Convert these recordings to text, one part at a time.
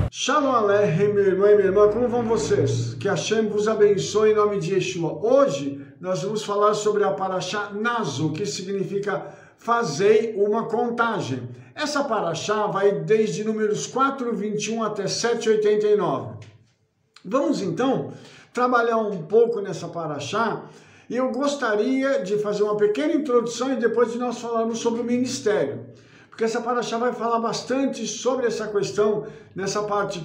Shalom Aleichem, meu irmão e minha irmã, como vão vocês? Que Hashem vos abençoe em nome de Yeshua. Hoje nós vamos falar sobre a Parashá Naso, que significa fazei uma contagem. Essa Parashá vai desde números 4:21 até 7:89. Vamos então trabalhar um pouco nessa Parashá e eu gostaria de fazer uma pequena introdução e depois de nós falarmos sobre o ministério. Porque essa Parashá vai falar bastante sobre essa questão, nessa parte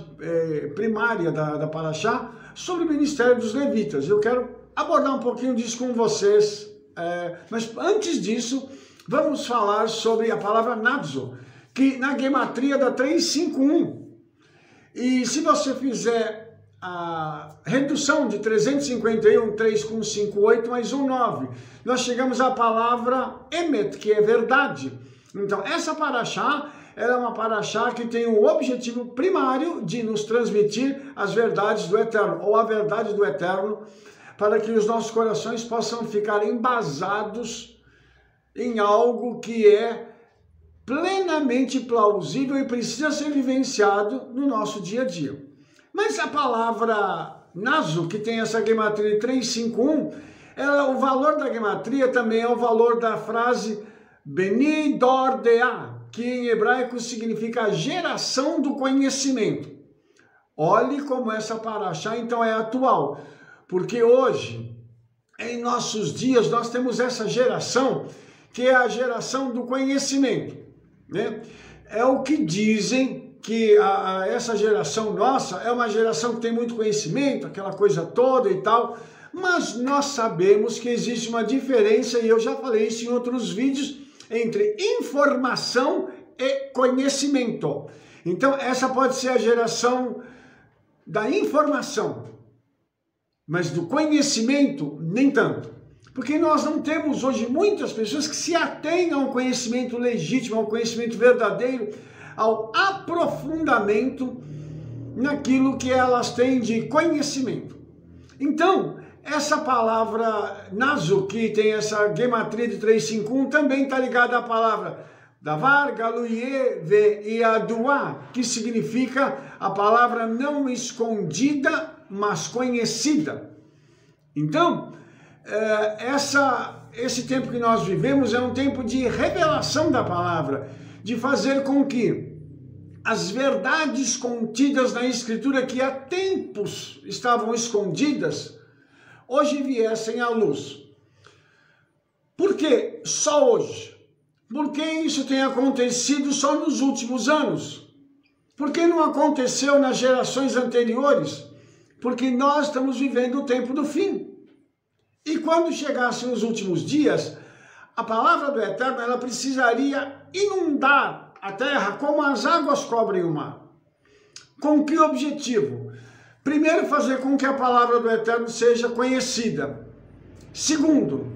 primária da Parashá, sobre o ministério dos levitas. Eu quero abordar um pouquinho disso com vocês, mas antes disso, vamos falar sobre a palavra Nazo, que na gematria dá 351. E se você fizer a redução de 351, 3 com 5, 8, mais 1, 9, nós chegamos à palavra Emet, que é verdade. Então, essa Parashá, ela é uma Parashá que tem o objetivo primário de nos transmitir as verdades do Eterno, ou a verdade do Eterno, para que os nossos corações possam ficar embasados em algo que é plenamente plausível e precisa ser vivenciado no nosso dia a dia. Mas a palavra Naso, que tem essa gematria 351, o valor da gematria também é o valor da frase Beni Dor Deah, que em hebraico significa geração do conhecimento. Olhe como essa Parashá então é atual, porque hoje, em nossos dias, nós temos essa geração, que é a geração do conhecimento, né? É o que dizem que essa geração nossa é uma geração que tem muito conhecimento, aquela coisa toda e tal, mas nós sabemos que existe uma diferença, e eu já falei isso em outros vídeos, entre informação e conhecimento. Então, essa pode ser a geração da informação, mas do conhecimento, nem tanto. Porque nós não temos hoje muitas pessoas que se atêm ao conhecimento legítimo, ao conhecimento verdadeiro, ao aprofundamento naquilo que elas têm de conhecimento. Então, essa palavra Naso, que tem essa gematria de 351, também está ligada à palavra Davar, Galuye, Ve Yaduá, que significa a palavra não escondida, mas conhecida. Então, esse tempo que nós vivemos é um tempo de revelação da palavra, de fazer com que as verdades contidas na Escritura, que há tempos estavam escondidas, hoje viessem à luz. Por que só hoje? Por que isso tem acontecido só nos últimos anos? Por que não aconteceu nas gerações anteriores? Porque nós estamos vivendo o tempo do fim. E quando chegassem os últimos dias, a palavra do Eterno, ela precisaria inundar a terra como as águas cobrem o mar. Com que objetivo? Primeiro, fazer com que a palavra do Eterno seja conhecida. Segundo,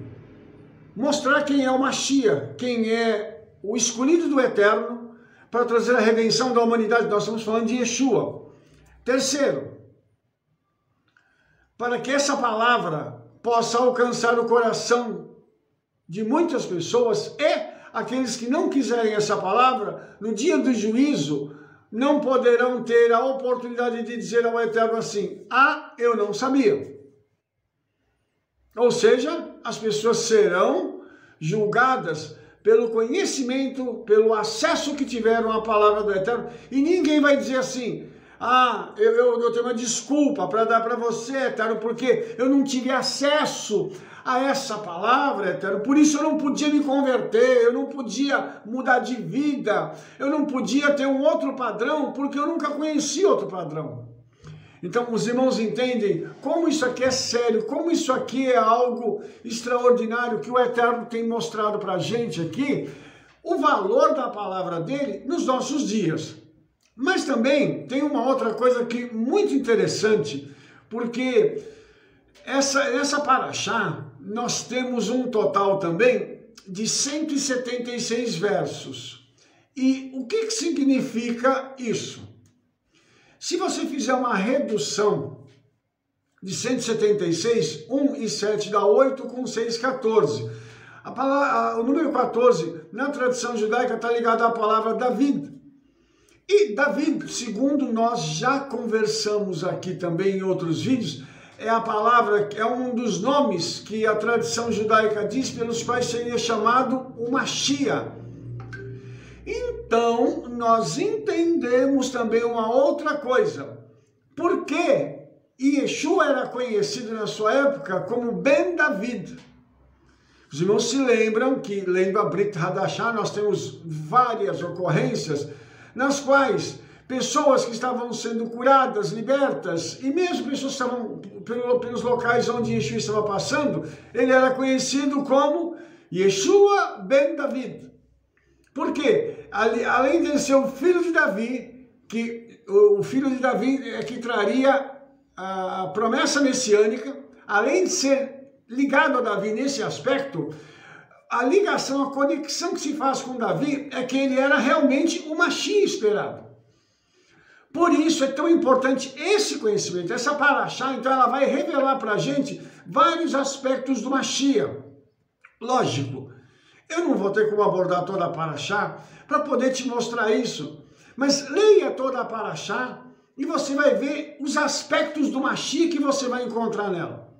mostrar quem é o Mashiach, quem é o escolhido do Eterno para trazer a redenção da humanidade. Nós estamos falando de Yeshua. Terceiro, para que essa palavra possa alcançar o coração de muitas pessoas e aqueles que não quiserem essa palavra, no dia do juízo, não poderão ter a oportunidade de dizer ao Eterno assim: ah, eu não sabia. Ou seja, as pessoas serão julgadas pelo conhecimento, pelo acesso que tiveram à palavra do Eterno, e ninguém vai dizer assim: ah, eu tenho uma desculpa para dar para você, Eterno, porque eu não tive acesso a essa palavra, Eterno, por isso eu não podia me converter, eu não podia mudar de vida, eu não podia ter um outro padrão, porque eu nunca conheci outro padrão. Então, os irmãos entendem como isso aqui é sério, como isso aqui é algo extraordinário, que o Eterno tem mostrado para a gente aqui, o valor da palavra dele nos nossos dias. Mas também tem uma outra coisa que é muito interessante, porque essa Parashá, nós temos um total também de 176 versos. E o que significa isso? Se você fizer uma redução de 176, 1 e 7 dá 8, com 6, 14. O número 14, na tradição judaica, está ligado à palavra David. E Davi, segundo nós já conversamos aqui também em outros vídeos, é a palavra, é um dos nomes que a tradição judaica diz pelos quais seria chamado o Mashiach. Então, nós entendemos também uma outra coisa. Por que Yeshua era conhecido na sua época como Ben David? Os irmãos se lembram que, lendo a Brit Hadashah, nós temos várias ocorrências nas quais pessoas que estavam sendo curadas, libertas, e mesmo pessoas que estavam pelos locais onde Yeshua estava passando, ele era conhecido como Yeshua Ben David. Por quê? Além de ser o filho de Davi, que o filho de Davi é que traria a promessa messiânica, além de ser ligado a Davi nesse aspecto, a ligação, a conexão que se faz com Davi é que ele era realmente o Mashiach esperado. Por isso é tão importante esse conhecimento, essa paraxá, então ela vai revelar para a gente vários aspectos do Mashiach. Lógico, eu não vou ter como abordar toda a paraxá para poder te mostrar isso, mas leia toda a paraxá e você vai ver os aspectos do Mashiach que você vai encontrar nela.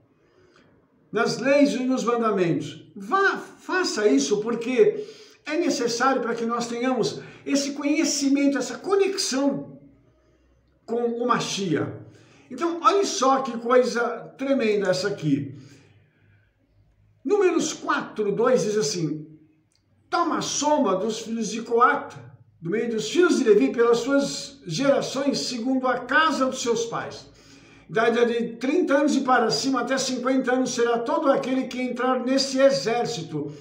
Nas leis e nos mandamentos. Faça isso porque é necessário para que nós tenhamos esse conhecimento, essa conexão com o Mashiach. Então, olha só que coisa tremenda essa aqui. Números 4:2 diz assim: toma a soma dos filhos de Coate, do meio dos filhos de Levi, pelas suas gerações, segundo a casa dos seus pais. Da idade de 30 anos e para cima, até 50 anos, será todo aquele que entrar nesse exército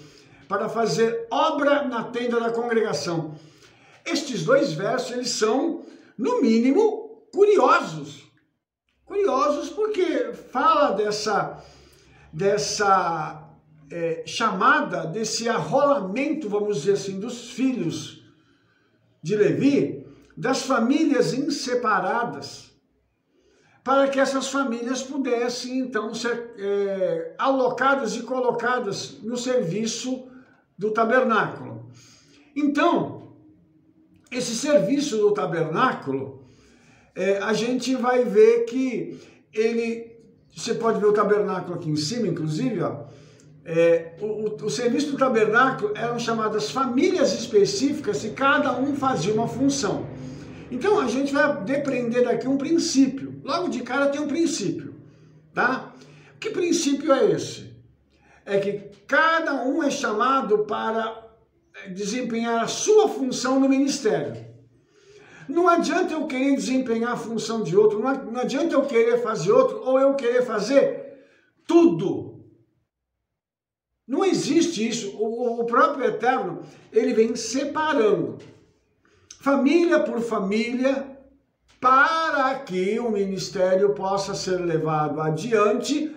para fazer obra na tenda da congregação. Estes dois versos, eles são, no mínimo, curiosos. Curiosos porque fala dessa chamada, desse arrolamento, vamos dizer assim, dos filhos de Levi, das famílias inseparadas, para que essas famílias pudessem, então, ser alocadas e colocadas no serviço do tabernáculo. Então, esse serviço do tabernáculo, a gente vai ver que você pode ver o tabernáculo aqui em cima, inclusive, ó, o serviço do tabernáculo eram chamadas famílias específicas e cada um fazia uma função. Então a gente vai depreender daqui um princípio. Logo de cara tem um princípio, tá? Que princípio é esse? É que cada um é chamado para desempenhar a sua função no ministério. Não adianta eu querer desempenhar a função de outro, não adianta eu querer fazer outro ou eu querer fazer tudo. Não existe isso. O próprio Eterno, ele vem separando família por família para que o ministério possa ser levado adiante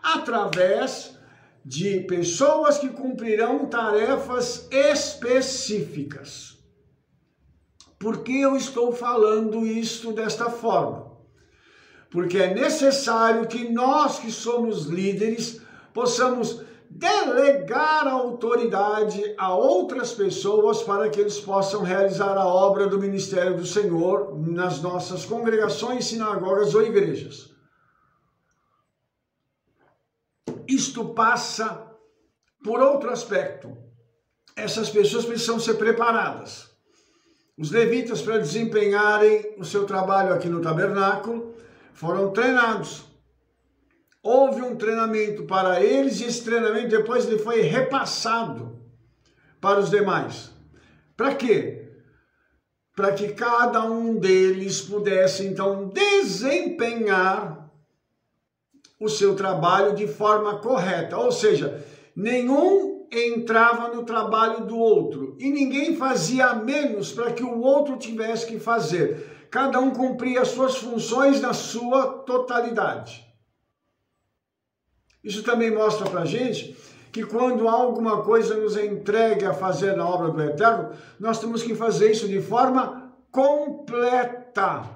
através de pessoas que cumprirão tarefas específicas. Por que eu estou falando isto desta forma? Porque é necessário que nós que somos líderes possamos delegar a autoridade a outras pessoas para que eles possam realizar a obra do ministério do Senhor nas nossas congregações, sinagogas ou igrejas. Isto passa por outro aspecto. Essas pessoas precisam ser preparadas. Os levitas, para desempenharem o seu trabalho aqui no tabernáculo, foram treinados. Houve um treinamento para eles e esse treinamento depois ele foi repassado para os demais. Para quê? Para que cada um deles pudesse então desempenhar o seu trabalho de forma correta. Ou seja, nenhum entrava no trabalho do outro e ninguém fazia menos para que o outro tivesse que fazer. Cada um cumpria as suas funções na sua totalidade. Isso também mostra para a gente que quando há alguma coisa nos é entregue a fazer na obra do Eterno, nós temos que fazer isso de forma completa.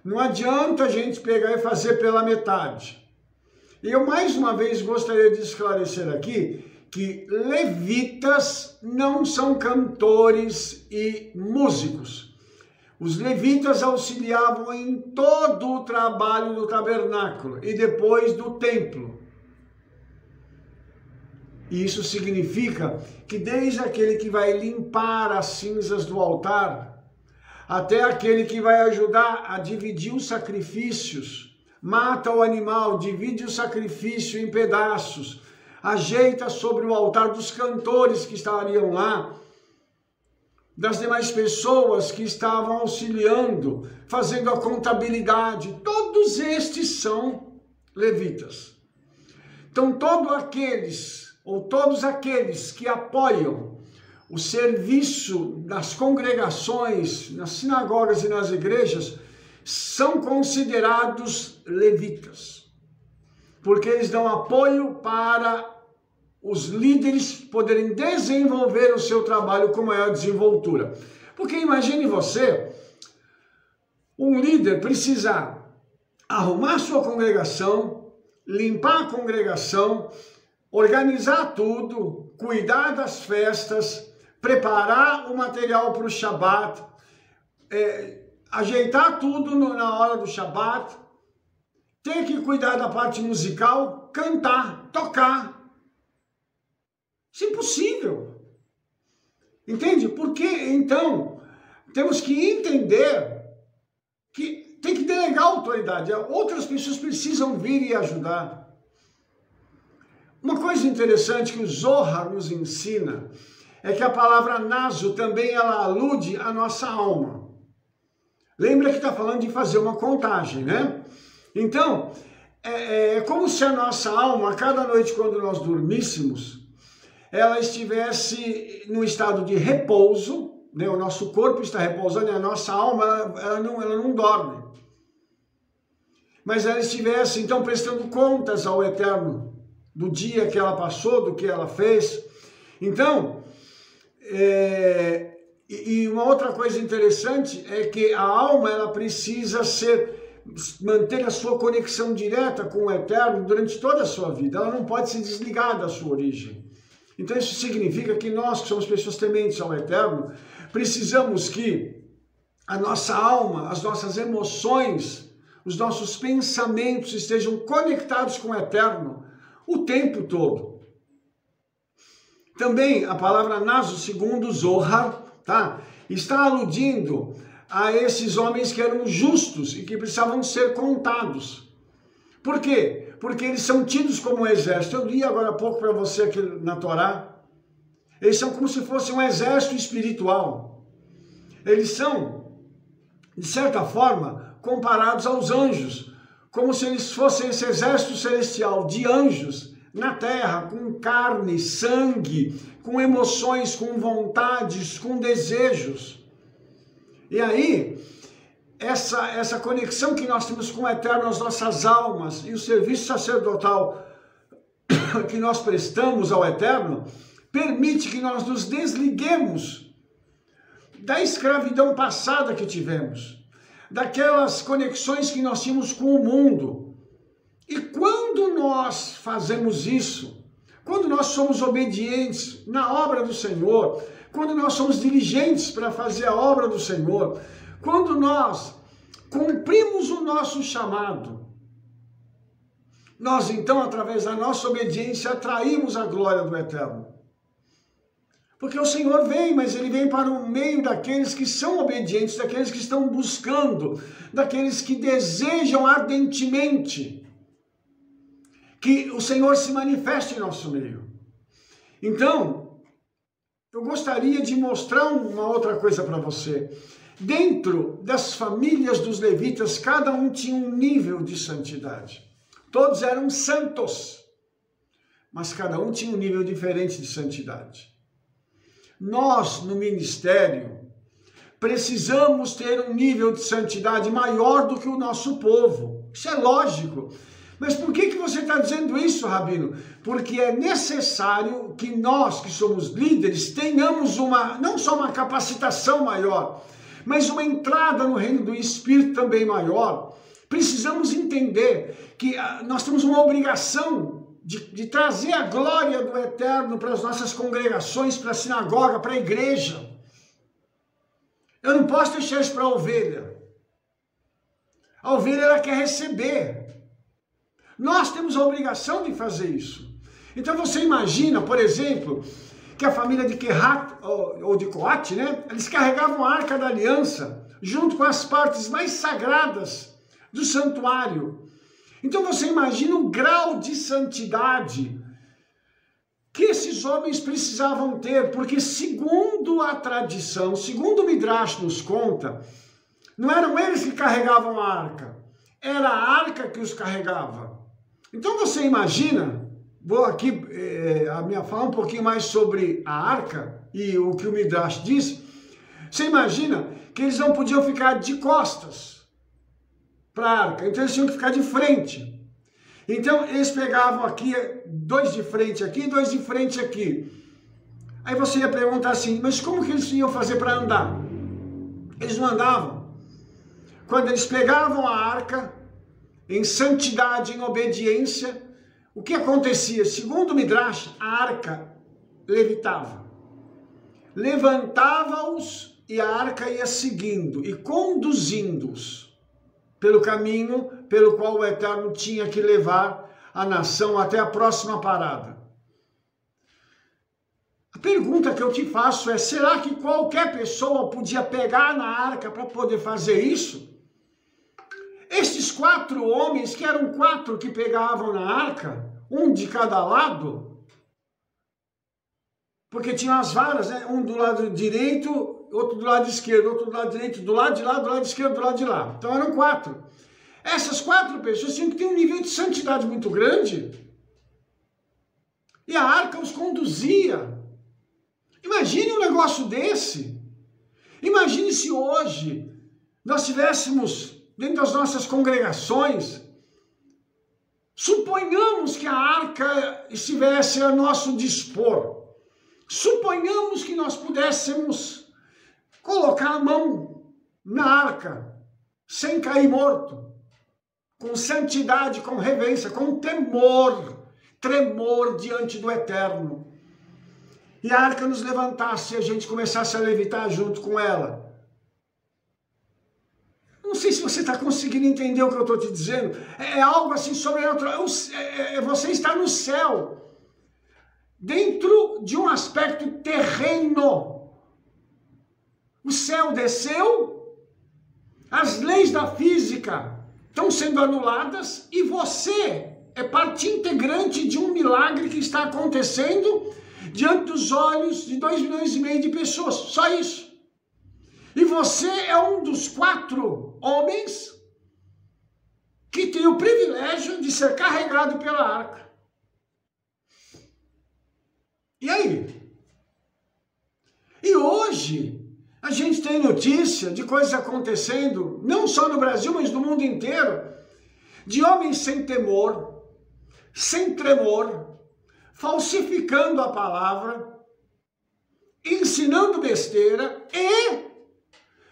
Não adianta a gente pegar e fazer pela metade. E eu mais uma vez gostaria de esclarecer aqui que levitas não são cantores e músicos. Os levitas auxiliavam em todo o trabalho do tabernáculo e depois do templo. Isso significa que desde aquele que vai limpar as cinzas do altar, até aquele que vai ajudar a dividir os sacrifícios, mata o animal, divide o sacrifício em pedaços, ajeita sobre o altar dos cantores que estariam lá, das demais pessoas que estavam auxiliando, fazendo a contabilidade, todos estes são levitas. Então todos aqueles que apoiam o serviço das congregações, nas sinagogas e nas igrejas, são considerados levitas, porque eles dão apoio para os líderes poderem desenvolver o seu trabalho com maior desenvoltura. Porque imagine você, um líder precisar arrumar sua congregação, limpar a congregação, organizar tudo, cuidar das festas, preparar o material para o Shabat, ajeitar tudo na hora do Shabat, ter que cuidar da parte musical, cantar, tocar. Isso é impossível. Entende? Porque, então, temos que entender que tem que delegar autoridade. Outras pessoas precisam vir e ajudar. Uma coisa interessante que o Zohar nos ensina é que a palavra naso também ela alude à nossa alma. Lembra que está falando de fazer uma contagem, né? Então, é como se a nossa alma, a cada noite quando nós dormíssemos, ela estivesse no estado de repouso, né? O nosso corpo está repousando e a nossa alma ela não dorme. Mas ela estivesse então prestando contas ao Eterno do dia que ela passou, do que ela fez. Então, e uma outra coisa interessante é que a alma ela precisa manter a sua conexão direta com o Eterno durante toda a sua vida. Ela não pode se desligar da sua origem. Então isso significa que nós, que somos pessoas tementes ao Eterno, precisamos que a nossa alma, as nossas emoções, os nossos pensamentos estejam conectados com o Eterno o tempo todo. Também a palavra naso, segundo Zohar, tá? Está aludindo a esses homens que eram justos e que precisavam ser contados. Por quê? Porque eles são tidos como exército. Eu li agora há pouco para você aqui na Torá. Eles são como se fosse um exército espiritual. Eles são, de certa forma, comparados aos anjos, como se eles fossem esse exército celestial de anjos na terra, com carne, sangue, com emoções, com vontades, com desejos. E aí, essa conexão que nós temos com o Eterno, as nossas almas e o serviço sacerdotal que nós prestamos ao Eterno, permite que nós nos desliguemos da escravidão passada que tivemos, daquelas conexões que nós tínhamos com o mundo. E quando nós fazemos isso, quando nós somos obedientes na obra do Senhor, quando nós somos diligentes para fazer a obra do Senhor, quando nós cumprimos o nosso chamado, nós então, através da nossa obediência, atraímos a glória do Eterno. Porque o Senhor vem, mas Ele vem para o meio daqueles que são obedientes, daqueles que estão buscando, daqueles que desejam ardentemente que o Senhor se manifeste em nosso meio. Então, eu gostaria de mostrar uma outra coisa para você. Dentro das famílias dos levitas, cada um tinha um nível de santidade. Todos eram santos, mas cada um tinha um nível diferente de santidade. Nós, no ministério, precisamos ter um nível de santidade maior do que o nosso povo. Isso é lógico. Mas por que você está dizendo isso, Rabino? Porque é necessário que nós, que somos líderes, tenhamos não só uma capacitação maior, mas uma entrada no reino do Espírito também maior. Precisamos entender que nós temos uma obrigação de trazer a glória do Eterno para as nossas congregações, para a sinagoga, para a igreja. Eu não posso deixar isso para a ovelha. A ovelha, ela quer receber. Nós temos a obrigação de fazer isso. Então você imagina, por exemplo, que a família de Kehat, ou de Coate, né? Eles carregavam a Arca da Aliança, junto com as partes mais sagradas do santuário. Então você imagina o grau de santidade que esses homens precisavam ter, porque segundo a tradição, segundo o Midrash nos conta, não eram eles que carregavam a arca, era a arca que os carregava. Então você imagina, vou aqui falar um pouquinho mais sobre a arca e o que o Midrash diz. Você imagina que eles não podiam ficar de costas para a arca, então eles tinham que ficar de frente. Então eles pegavam aqui, dois de frente aqui, dois de frente aqui. Aí você ia perguntar assim, mas como que eles iam fazer para andar? Eles não andavam. Quando eles pegavam a arca, em santidade, em obediência, o que acontecia? Segundo o Midrash, a arca levitava. Levantava-os e a arca ia seguindo e conduzindo-os pelo caminho pelo qual o Eterno tinha que levar a nação até a próxima parada. A pergunta que eu te faço é, será que qualquer pessoa podia pegar na arca para poder fazer isso? Estes 4 homens, que eram 4 que pegavam na arca, um de cada lado, porque tinham as varas, né? Um do lado direito, outro do lado esquerdo, outro do lado direito, do lado de lá, do lado esquerdo, do lado de lá. Então eram 4. Essas 4 pessoas tinham que ter um nível de santidade muito grande. E a arca os conduzia. Imagine um negócio desse. Imagine se hoje nós tivéssemos dentro das nossas congregações, suponhamos que a arca estivesse a nosso dispor. Suponhamos que nós pudéssemos colocar a mão na arca, sem cair morto, com santidade, com reverência, com tremor diante do Eterno. E a arca nos levantasse e a gente começasse a levitar junto com ela. Não sei se você está conseguindo entender o que eu estou te dizendo. É algo assim sobrenatural. Você está no céu, dentro de um aspecto terreno. O céu desceu, as leis da física estão sendo anuladas e você é parte integrante de um milagre que está acontecendo diante dos olhos de 2,5 milhões de pessoas. Só isso. E você é um dos 4 homens que tem o privilégio de ser carregado pela arca. E aí? E hoje a gente tem notícia de coisas acontecendo, não só no Brasil, mas no mundo inteiro, de homens sem temor, sem tremor, falsificando a palavra, ensinando besteira e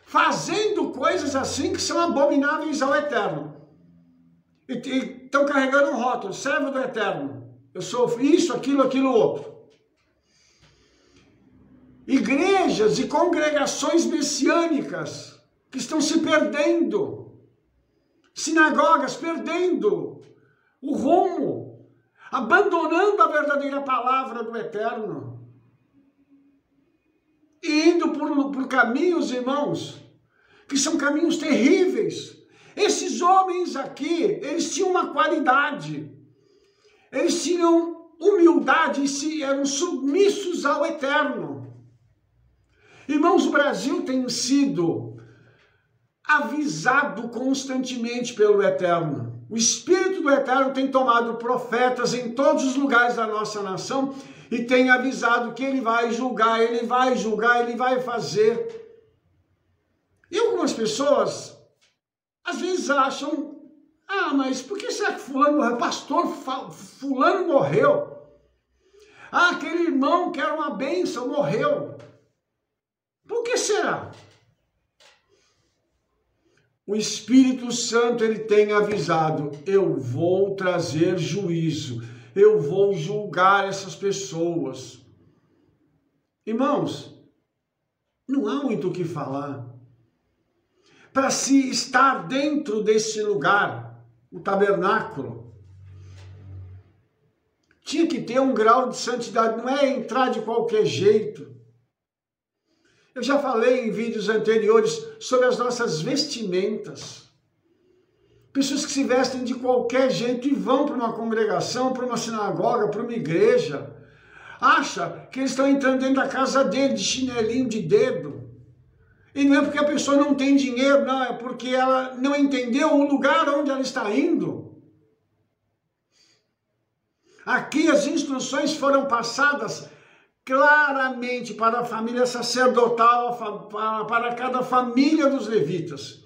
fazendo coisas assim que são abomináveis ao Eterno. E estão carregando um rótulo, servo do Eterno. Eu sou isso, aquilo, outro. Igrejas e congregações messiânicas que estão se perdendo. Sinagogas perdendo o rumo, abandonando a verdadeira palavra do Eterno. E indo por caminhos, irmãos, que são caminhos terríveis. Esses homens aqui, eles tinham uma qualidade. Eles tinham humildade e eram submissos ao Eterno. Irmãos, o Brasil tem sido avisado constantemente pelo Eterno. O Espírito do Eterno tem tomado profetas em todos os lugares da nossa nação e tem avisado que ele vai julgar, ele vai fazer. E algumas pessoas, às vezes acham, mas por que será que fulano morreu? Pastor fulano morreu. Aquele irmão que era uma bênção morreu. Por que será? O Espírito Santo, ele tem avisado, eu vou trazer juízo, eu vou julgar essas pessoas. Irmãos, não há muito o que falar. para se estar dentro desse lugar, o tabernáculo. Tinha que ter um grau de santidade, não é entrar de qualquer jeito. Eu já falei em vídeos anteriores sobre as nossas vestimentas. Pessoas que se vestem de qualquer jeito e vão para uma congregação, para uma sinagoga, para uma igreja. Acha que eles estão entrando dentro da casa dele de chinelinho de dedo. E não é porque a pessoa não tem dinheiro, não, é porque ela não entendeu o lugar onde ela está indo. Aqui as instruções foram passadas claramente para a família sacerdotal, para cada família dos levitas.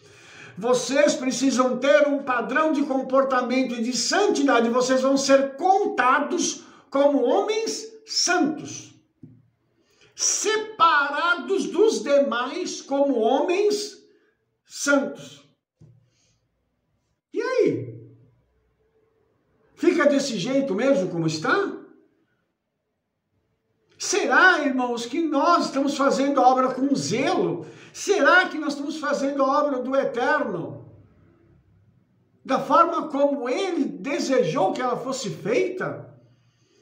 Vocês precisam ter um padrão de comportamento e de santidade, vocês vão ser contados como homens santos, separados dos demais como homens santos. E aí? Fica desse jeito mesmo como está? Será, irmãos, que nós estamos fazendo a obra com zelo? Será que nós estamos fazendo a obra do Eterno da forma como Ele desejou que ela fosse feita?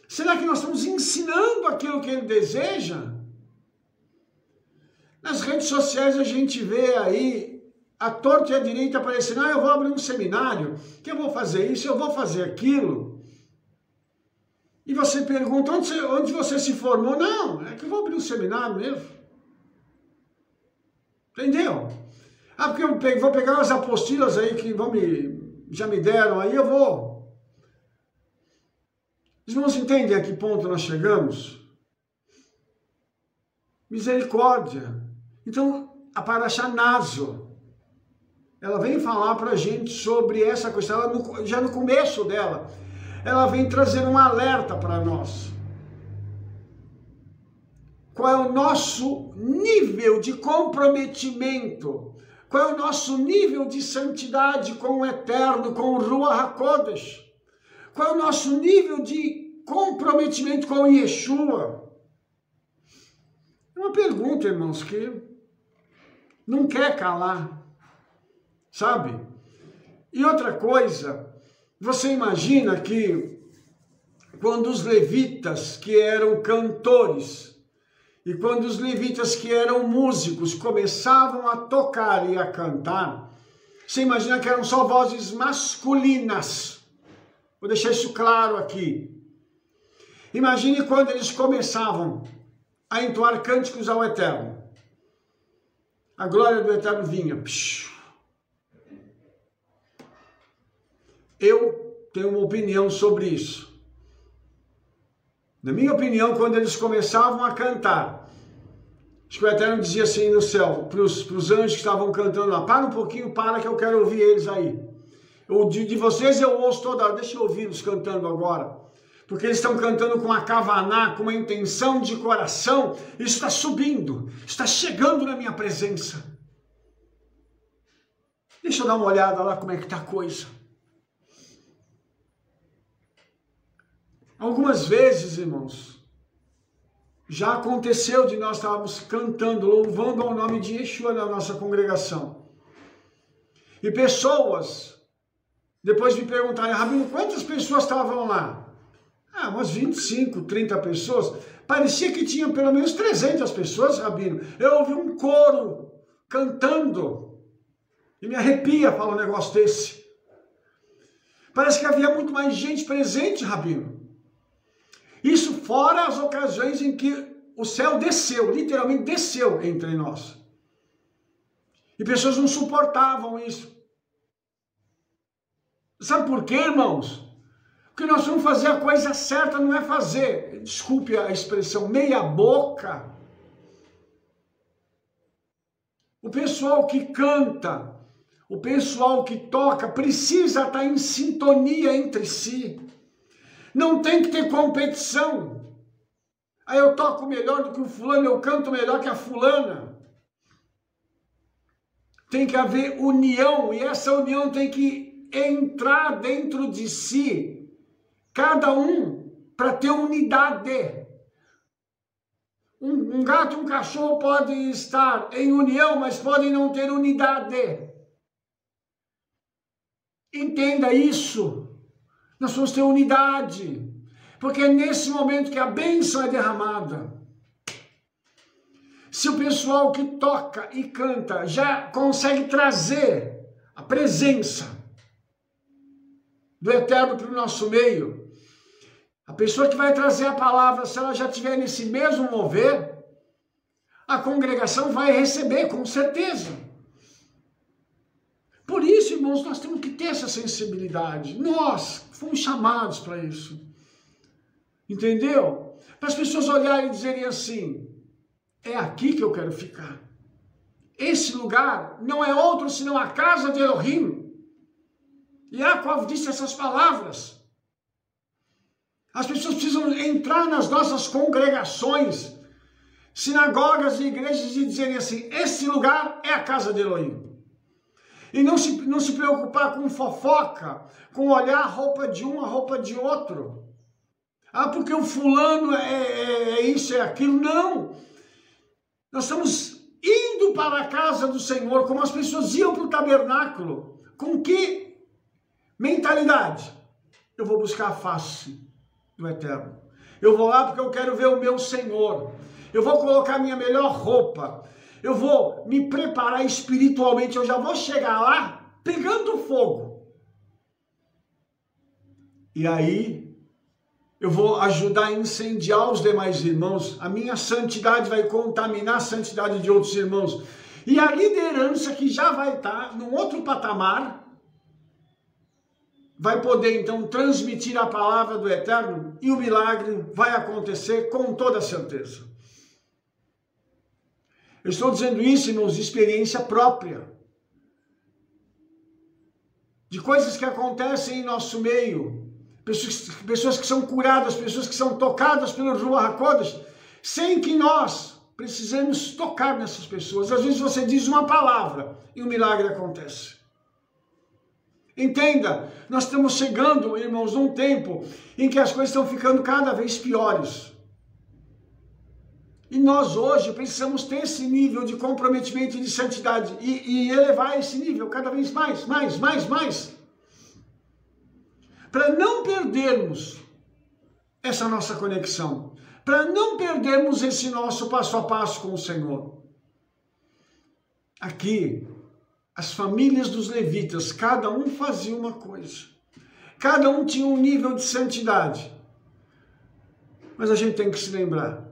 Será que nós estamos ensinando aquilo que Ele deseja? Nas redes sociais a gente vê aí a torta e a direita aparecendo, eu vou abrir um seminário, que eu vou fazer isso, eu vou fazer aquilo. E você pergunta, onde você se formou? Não, é que eu vou abrir um seminário mesmo. Entendeu? Porque eu vou pegar as apostilas aí que já me deram, aí eu vou. Os irmãos entendem a que ponto nós chegamos? Misericórdia. Então, a Parashá Nazo, ela vem falar para a gente sobre essa questão, já no começo dela, ela vem trazer um alerta para nós. Qual é o nosso nível de comprometimento? Qual é o nosso nível de santidade com o Eterno, com o Ruach HaKodesh? Qual é o nosso nível de comprometimento com Yeshua? É uma pergunta, irmãos, que não quer calar, sabe? E outra coisa, você imagina que quando os levitas, que eram cantores, e quando os levitas, que eram músicos, começavam a tocar e a cantar, você imagina que eram só vozes masculinas. Vou deixar isso claro aqui. Imagine quando eles começavam a entoar cânticos ao Eterno. A glória do Eterno vinha. Eu tenho uma opinião sobre isso. Na minha opinião, quando eles começavam a cantar, acho que o Eterno dizia assim no céu, para os anjos que estavam cantando lá, para um pouquinho, para que eu quero ouvir eles aí. De vocês eu ouço toda hora, deixa eu ouvi-los cantando agora. Porque eles estão cantando com a kavaná, com uma intenção de coração, isso está subindo, está chegando na minha presença. Deixa eu dar uma olhada lá como é que está a coisa. Algumas vezes, irmãos, já aconteceu de nós estarmos cantando, louvando ao nome de Yeshua na nossa congregação. E pessoas, depois me perguntaram, Rabino, quantas pessoas estavam lá? Umas 25, 30 pessoas. Parecia que tinha pelo menos 300 pessoas, Rabino. Eu ouvi um coro cantando. E me arrepia falar um negócio desse. Parece que havia muito mais gente presente, Rabino. Isso fora as ocasiões em que o céu desceu, literalmente desceu entre nós. E pessoas não suportavam isso. Sabe por quê, irmãos? Porque nós vamos fazer a coisa certa, não é fazer, desculpe a expressão, meia boca. O pessoal que canta, o pessoal que toca, precisa estar em sintonia entre si. Não tem que ter competição. Aí eu toco melhor do que o fulano, eu canto melhor que a fulana. Tem que haver união, e essa união tem que entrar dentro de si, cada um, para ter unidade. Um gato e um cachorro podem estar em união, mas podem não ter unidade. Entenda isso. Nós vamos ter unidade, porque é nesse momento que a bênção é derramada. Se o pessoal que toca e canta já consegue trazer a presença do Eterno para o nosso meio, a pessoa que vai trazer a palavra, se ela já estiver nesse mesmo mover, a congregação vai receber, com certeza. Por isso, irmãos, nós temos que ter essa sensibilidade. Nós fomos chamados para isso. Entendeu? Para as pessoas olharem e dizerem assim, é aqui que eu quero ficar. Esse lugar não é outro senão a casa de Elohim. Yaakov disse essas palavras. As pessoas precisam entrar nas nossas congregações, sinagogas e igrejas e dizerem assim, esse lugar é a casa de Elohim. E não se preocupar com fofoca, com olhar a roupa de um, a roupa de outro. Ah, porque o fulano é isso, é aquilo. Não. Nós estamos indo para a casa do Senhor, como as pessoas iam para o tabernáculo. Com que mentalidade? Eu vou buscar a face do Eterno. Eu vou lá porque eu quero ver o meu Senhor. Eu vou colocar minha melhor roupa. Eu vou me preparar espiritualmente. Eu já vou chegar lá pegando fogo. E aí eu vou ajudar a incendiar os demais irmãos. A minha santidade vai contaminar a santidade de outros irmãos. E a liderança que já vai estar num outro patamar vai poder então transmitir a palavra do Eterno e o milagre vai acontecer com toda certeza. Eu estou dizendo isso, irmãos, de experiência própria. De coisas que acontecem em nosso meio. Pessoas que são curadas, pessoas que são tocadas pelo Ruach HaKodesh, sem que nós precisemos tocar nessas pessoas. Às vezes você diz uma palavra e o milagre acontece. Entenda, nós estamos chegando, irmãos, num tempo em que as coisas estão ficando cada vez piores. E nós hoje precisamos ter esse nível de comprometimento e de santidade e elevar esse nível cada vez mais. Para não perdermos essa nossa conexão, para não perdermos esse nosso passo a passo com o Senhor. Aqui, as famílias dos levitas, cada um fazia uma coisa. Cada um tinha um nível de santidade. Mas a gente tem que se lembrar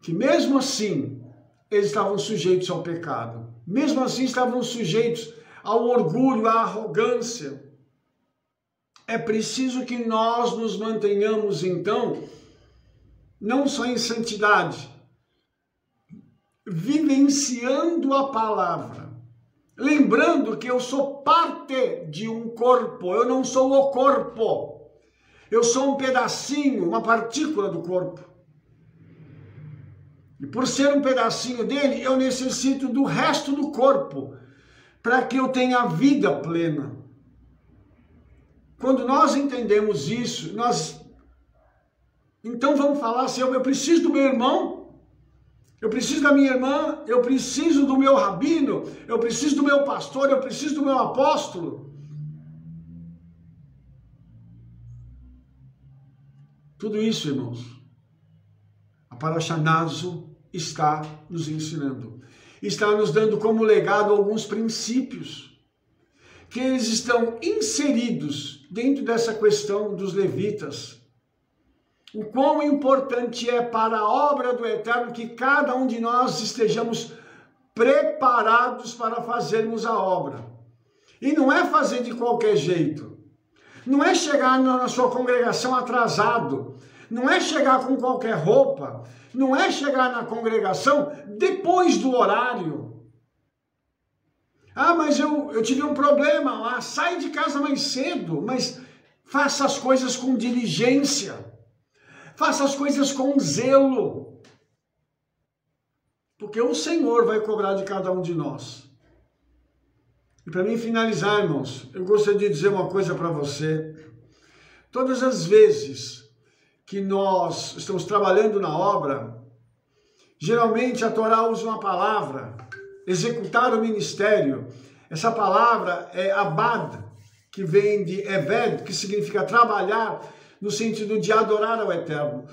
que mesmo assim, eles estavam sujeitos ao pecado. Mesmo assim, estavam sujeitos ao orgulho, à arrogância. É preciso que nós nos mantenhamos, então, não só em santidade, vivenciando a palavra. Lembrando que eu sou parte de um corpo, eu não sou o corpo. Eu sou um pedacinho, uma partícula do corpo. E por ser um pedacinho dele, eu necessito do resto do corpo, para que eu tenha vida plena. Quando nós entendemos isso, então vamos falar assim, eu preciso do meu irmão, eu preciso da minha irmã, eu preciso do meu rabino, eu preciso do meu pastor, eu preciso do meu apóstolo. Tudo isso, irmãos, a Parashá Naso está nos ensinando. Está nos dando como legado alguns princípios que eles estão inseridos dentro dessa questão dos levitas. O quão importante é para a obra do Eterno que cada um de nós estejamos preparados para fazermos a obra. E não é fazer de qualquer jeito. Não é chegar na sua congregação atrasado. Não é chegar com qualquer roupa. Não é chegar na congregação depois do horário. Ah, mas eu tive um problema lá. Sai de casa mais cedo, mas faça as coisas com diligência. Faça as coisas com zelo. Porque o Senhor vai cobrar de cada um de nós. E para mim finalizar, irmãos, eu gostaria de dizer uma coisa para você. Todas as vezes que nós estamos trabalhando na obra, geralmente a Torá usa uma palavra, executar o ministério, Essa palavra é abad, que vem de eved, que significa trabalhar, no sentido de adorar ao Eterno.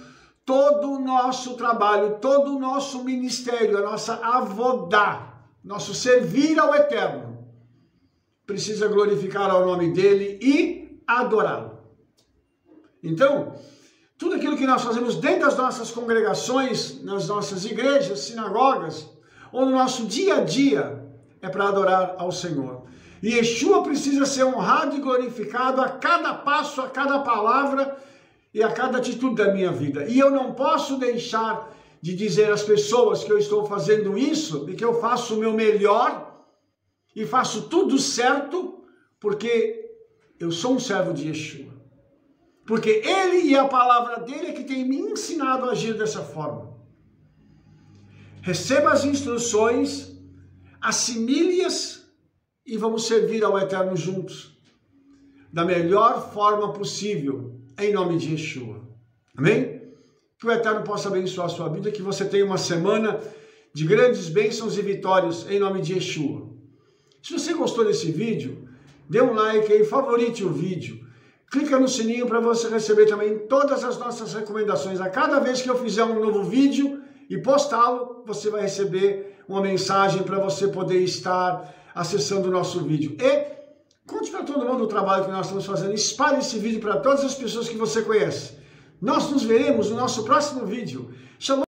Todo o nosso trabalho, todo o nosso ministério, a nossa avodá, nosso servir ao Eterno, precisa glorificar ao nome dele e adorá-lo. Então, tudo aquilo que nós fazemos dentro das nossas congregações, nas nossas igrejas, sinagogas, ou no nosso dia a dia, é para adorar ao Senhor. E Yeshua precisa ser honrado e glorificado a cada passo, a cada palavra e a cada atitude da minha vida. E eu não posso deixar de dizer às pessoas que eu estou fazendo isso e que eu faço o meu melhor e faço tudo certo, porque eu sou um servo de Yeshua. Porque ele e a palavra dele é que tem me ensinado a agir dessa forma. Receba as instruções, assimile-as e vamos servir ao Eterno juntos, da melhor forma possível, em nome de Yeshua. Amém? Que o Eterno possa abençoar a sua vida, que você tenha uma semana de grandes bênçãos e vitórias, em nome de Yeshua. Se você gostou desse vídeo, dê um like aí, favorite o vídeo. Clica no sininho para você receber também todas as nossas recomendações. A cada vez que eu fizer um novo vídeo e postá-lo, você vai receber uma mensagem para você poder estar acessando o nosso vídeo. E conte para todo mundo o trabalho que nós estamos fazendo. Espalhe esse vídeo para todas as pessoas que você conhece. Nós nos veremos no nosso próximo vídeo. Shalom.